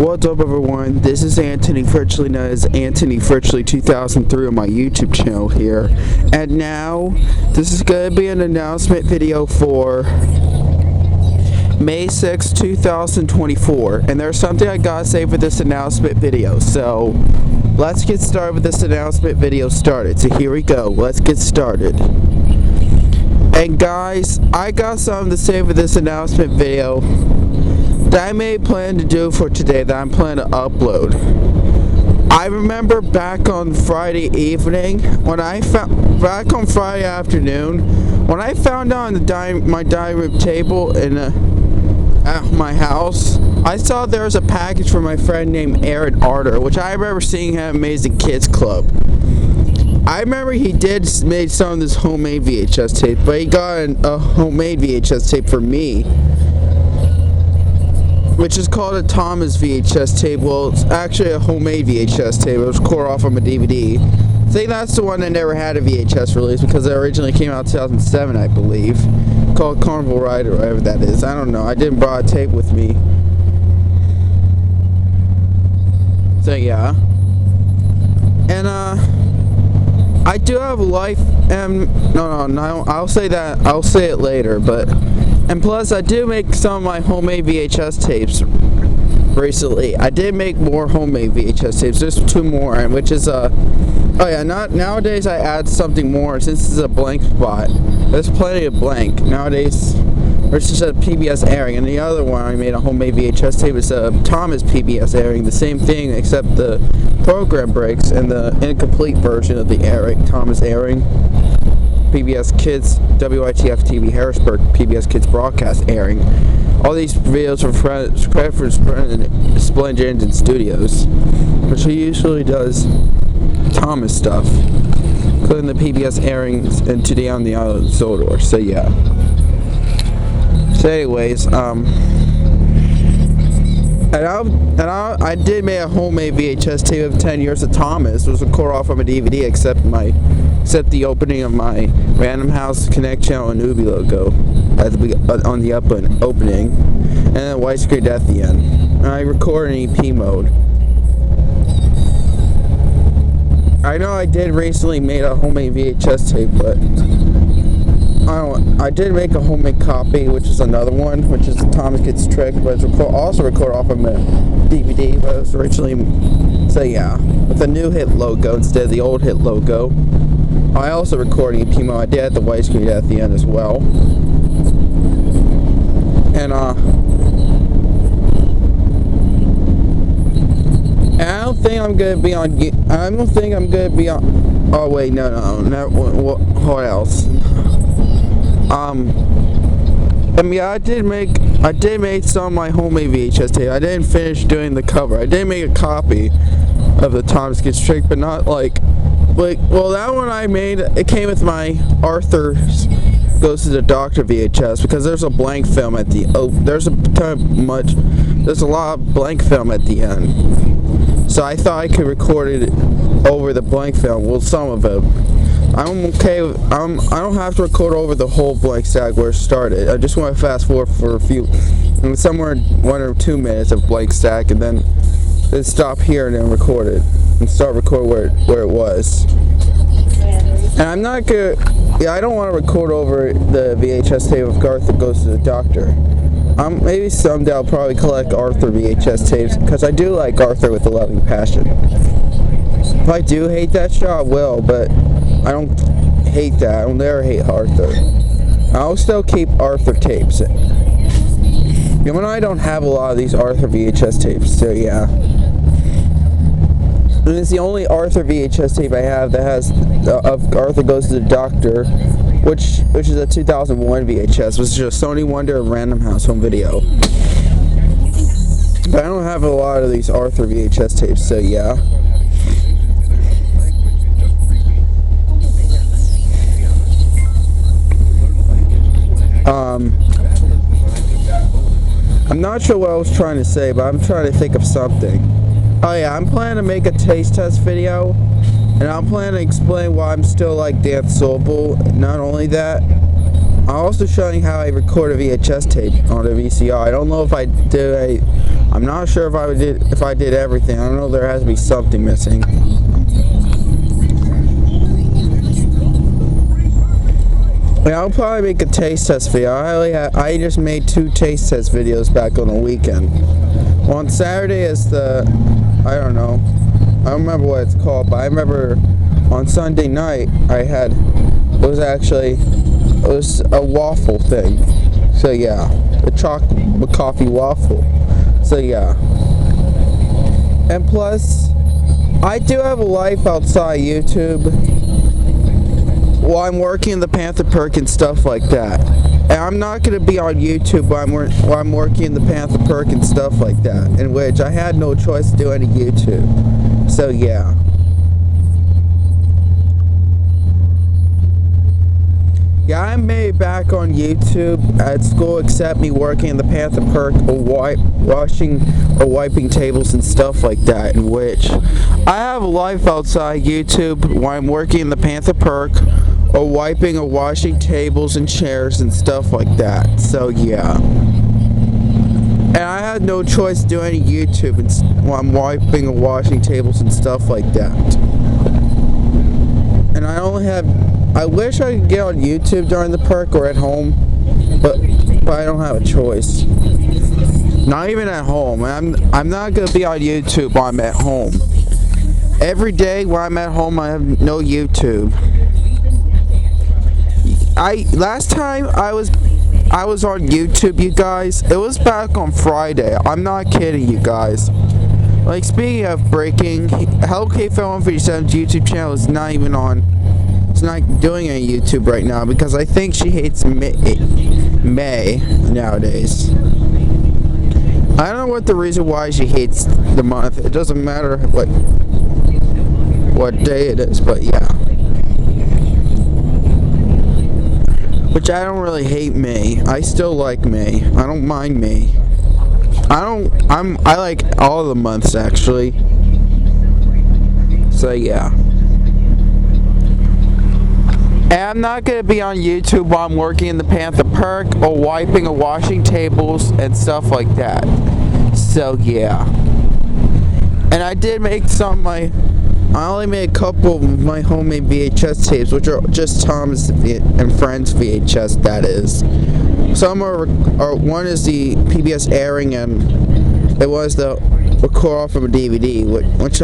What's up, everyone? This is Anthony, virtually known as Anthony Virtually 2003 on my YouTube channel here. And now, this is going to be an announcement video for May 6, 2024. And there's something I gotta say for this announcement video. So, let's get started with this announcement video started. So here we go. Let's get started. And guys, I got something to say for this announcement video that I may plan to do for today, that I'm planning to upload. I remember back on Friday evening, back on Friday afternoon, when I found out on my dining room table at my house, I saw there was a package from my friend named Aaron Arter, which I remember seeing at Amazing Kids Club. I remember he made some of this homemade VHS tape, but he got a homemade VHS tape for me, which is called a Thomas VHS tape. Well, it's actually a homemade VHS tape. It was core off from a DVD. I think that's the one that never had a VHS release because it originally came out in 2007, I believe, called Carnival Ride or whatever that is. I don't know. I didn't bring a tape with me. So yeah. And I do have life, and no, I'll say that, I'll say it later, but, and plus I do make some of my homemade VHS tapes recently. I did make more homemade VHS tapes, there's 2 more, and which is, oh yeah, nowadays I add something more, since this is a blank spot, there's plenty of blank. Nowadays, there's just a PBS airing, and the other one I made a homemade VHS tape is a Thomas PBS airing, the same thing except the program breaks and the incomplete version of the Thomas airing. PBS Kids, WITF TV Harrisburg, PBS Kids Broadcast airing. All these videos are credit for Splendid Engine Studios, which he usually does Thomas stuff, including the PBS airings and Today on the Island of Sodor. So yeah. So anyways, I did make a homemade VHS tape of 10 Years of Thomas. It was a core off from a DVD, except the opening of my Random House Connect Channel and Ubi logo on the opening, and then widescreen at the end. And I record in EP mode. I know I did recently made a homemade VHS tape, but I did make a homemade copy, which is another one, which is Thomas Gets Tricked, but it's also recorded off of a DVD, but it was originally, so yeah, with a new hit logo instead of the old hit logo. I also recorded EP mode. I did have the widescreen at the end as well. And I don't think I'm gonna be on, oh wait, no, what else? I mean, I did make some of my homemade VHS tape. I didn't finish doing the cover. I did make a copy of the Thomas Gets Tricked, but not well, that one I made, it came with my Arthur Goes to the Doctor VHS, because there's a blank film at the, there's a lot of blank film at the end. So I thought I could record it over the blank film, well, some of it. I'm okay with, I don't have to record over the whole blank stack where it started. I just want to fast forward for a few, somewhere 1 or 2 minutes of blank stack, and then stop here and then record it, and start recording where it was. And I'm not good, I don't want to record over the VHS tape of Arthur Goes to the Doctor. Maybe someday I'll probably collect Arthur VHS tapes, because I do like Arthur with a loving passion. If I do hate that show, I will, but I don't hate that. I will never hate Arthur. I'll still keep Arthur tapes. You know, I don't have a lot of these Arthur VHS tapes, so yeah. And it's the only Arthur VHS tape I have that has of Arthur Goes to the Doctor, which is a 2001 VHS, which is a Sony Wonder and Random House home video. But I don't have a lot of these Arthur VHS tapes, so yeah. I'm not sure what I was trying to say, but I'm trying to think of something. Oh yeah, I'm planning to make a taste test video, and I'm planning to explain why I'm still like Dan Sobel. Not only that, I'm also showing how I record a VHS tape on a VCR. I don't know if I did a I'm not sure if I did everything. I don't know, there has to be something missing. Yeah, I'll probably make a taste test video. I just made 2 taste test videos back on the weekend. Well, on Saturday is I don't know. I don't remember what it's called, but I remember on Sunday night it was a waffle thing. So yeah, the chocolate coffee waffle. So yeah. And plus, I do have a life outside YouTube. Well, I'm working in the Panther Perk and stuff like that. And I'm not going to be on YouTube while I'm working in the Panther Perk and stuff like that, in which I had no choice to do any YouTube. So, yeah. Yeah, I made back on YouTube at school, except me working in the Panther Perk or wiping tables and stuff like that, in which I have a life outside YouTube while I'm working in the Panther Perk or wiping or washing tables and chairs and stuff like that. So yeah. And I had no choice to do any YouTube while I'm wiping or washing tables and stuff like that. And I wish I could get on YouTube during the perk or at home, but I don't have a choice. Not even at home. I'm not gonna be on YouTube while I'm at home. Every day while I'm at home, I have no YouTube. Last time I was on YouTube, you guys, it was back on Friday. I'm not kidding, you guys. Like, speaking of breaking, Hello K5157's YouTube channel is not even on. It's not doing any YouTube right now because I think she hates May nowadays. I don't know what the reason why she hates the month. It doesn't matter what day it is, but yeah. Which I don't really hate May. I still like May. I don't mind May. I like all the months actually. So yeah. And I'm not gonna be on YouTube while I'm working in the Panther Perk or wiping or washing tables and stuff like that. So yeah. And I did make I only made a couple of my homemade VHS tapes, which are just Tom's and Friends VHS, that is. Some are one is the PBS airing, and it was the record off from a DVD, which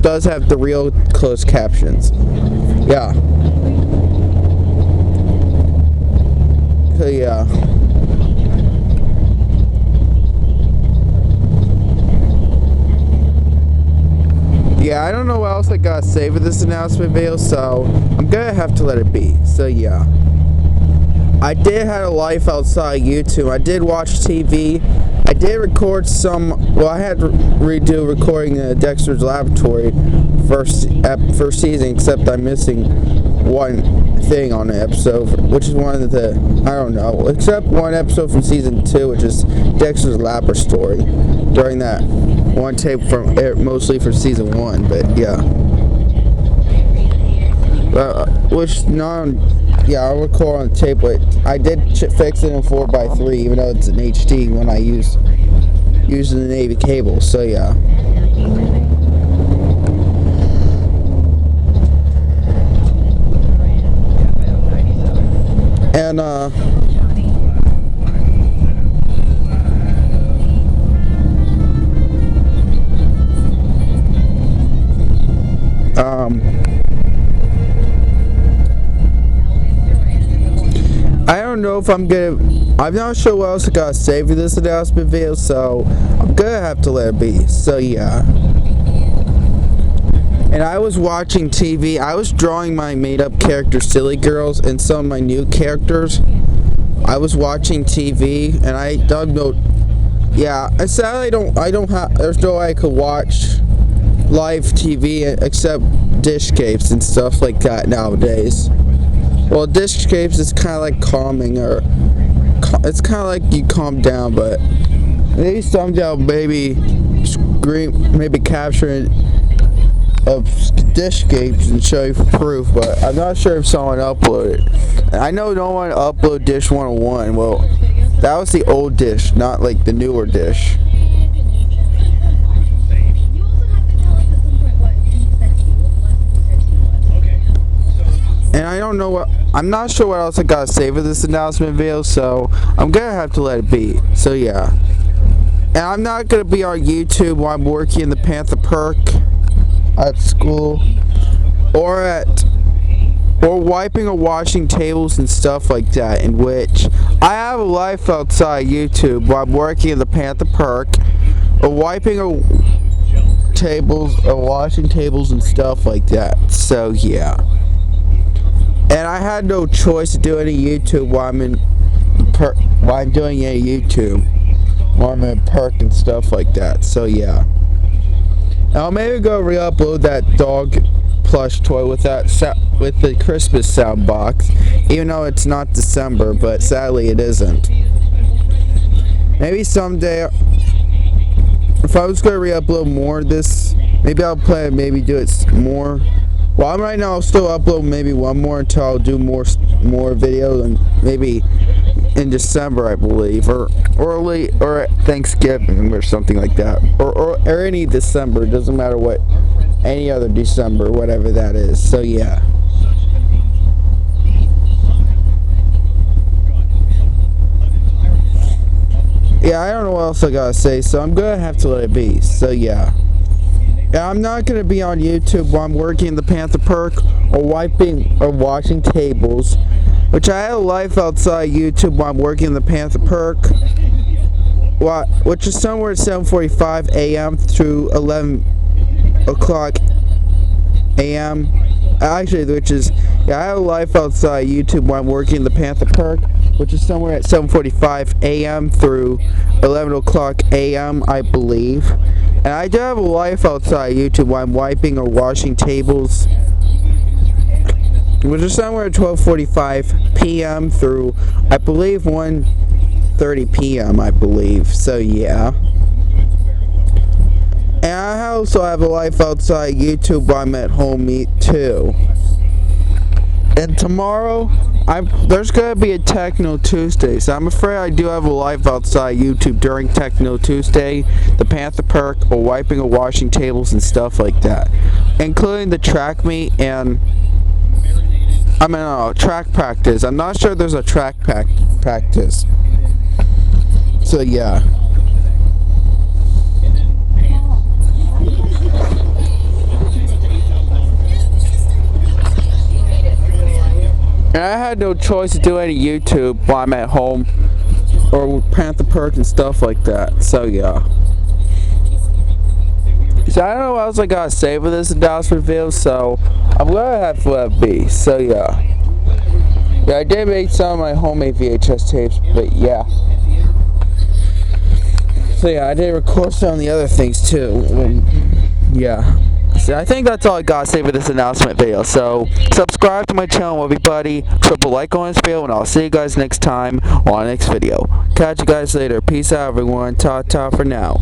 does have the real closed captions. Yeah. So yeah. Yeah, I don't know what else I gotta say for this announcement video, so I'm gonna have to let it be. So yeah. I did have a life outside YouTube. I did watch TV. I did record I had to redo recording Dexter's Laboratory first season, except I'm missing one thing on the episode, which is one of the, I don't know, except one episode from season 2, which is Dexter's Laboratory, during that one tape mostly from season 1, but yeah. Yeah, I'll record on the tape, but I did fix it in 4x3, even though it's an HD when I using the Navy cable, so yeah. And I don't know if I'm not sure what else I gotta say for this announcement video, so I'm gonna have to let it be. So yeah. And I was watching TV. I was drawing my made-up character Silly Girls and some of my new characters. I was watching TV and I don't know. Yeah, I sadly there's no way I could watch live TV except Dishcapes and stuff like that nowadays. Well, Dishcapes is kind of like calming, or it's kind of like you calm down, but maybe someday maybe capture it of Dishcapes and show you for proof, but I'm not sure if someone uploaded it. I know no one uploaded Dish 101. Well, That was the old dish, not like the newer dish. And I don't know what, I'm not sure what else I gotta say for this announcement video, so I'm gonna have to let it be. So yeah. And I'm not gonna be on YouTube while I'm working in the Panther Perk at school, or wiping or washing tables and stuff like that, in which I have a life outside YouTube while I'm working in the Panther Perk, or wiping or tables or washing tables and stuff like that. So yeah. And I had no choice to do any YouTube while I'm doing any YouTube while I'm in Perk and stuff like that. So yeah. I'll maybe go re-upload that dog plush toy with the Christmas sound box, even though it's not December, but sadly it isn't. Maybe someday, if I was gonna re-upload more of this, maybe I'll maybe do it more. Well, right now I'll still upload maybe one more until I'll do more videos, and maybe in December, I believe, or Thanksgiving or something like that, or any December. It doesn't matter what, any other December, whatever that is. So yeah. Yeah, I don't know what else I gotta say, so I'm gonna have to let it be. So yeah. Yeah, I'm not going to be on YouTube while I'm working in the Panther Perk or wiping or washing tables, which I had a life outside YouTube while I'm working in the Panther Perk, which is somewhere at 7:45 a.m. through 11 o'clock a.m. Actually, I have a life outside YouTube while I'm working in the Panther Perk, which is somewhere at 7:45 a.m. through 11 o'clock a.m. I believe. And I do have a life outside YouTube while I'm wiping or washing tables, which is somewhere at 12:45 p.m. through, I believe, 1:30 p.m. I believe. So yeah. And I also have a life outside YouTube while I'm at home too. And tomorrow, there's going to be a Techno Tuesday, so I'm afraid I do have a life outside YouTube during Techno Tuesday, the Panther Perk, or wiping or washing tables and stuff like that, including the track meet and, track practice. I'm not sure there's a track practice. So yeah. And I had no choice to do any YouTube while I'm at home, or Panther Perk and stuff like that. So yeah. So I don't know what else I gotta say for this announcement video, so I'm gonna have to let it be. So yeah. Yeah, I did make some of my homemade VHS tapes, but yeah. So yeah, I did record some of the other things too. Yeah. So I think that's all I got to say for this announcement video. So subscribe to my channel, everybody. Triple like on this video, and I'll see you guys next time on the next video. Catch you guys later. Peace out, everyone. Ta-ta for now.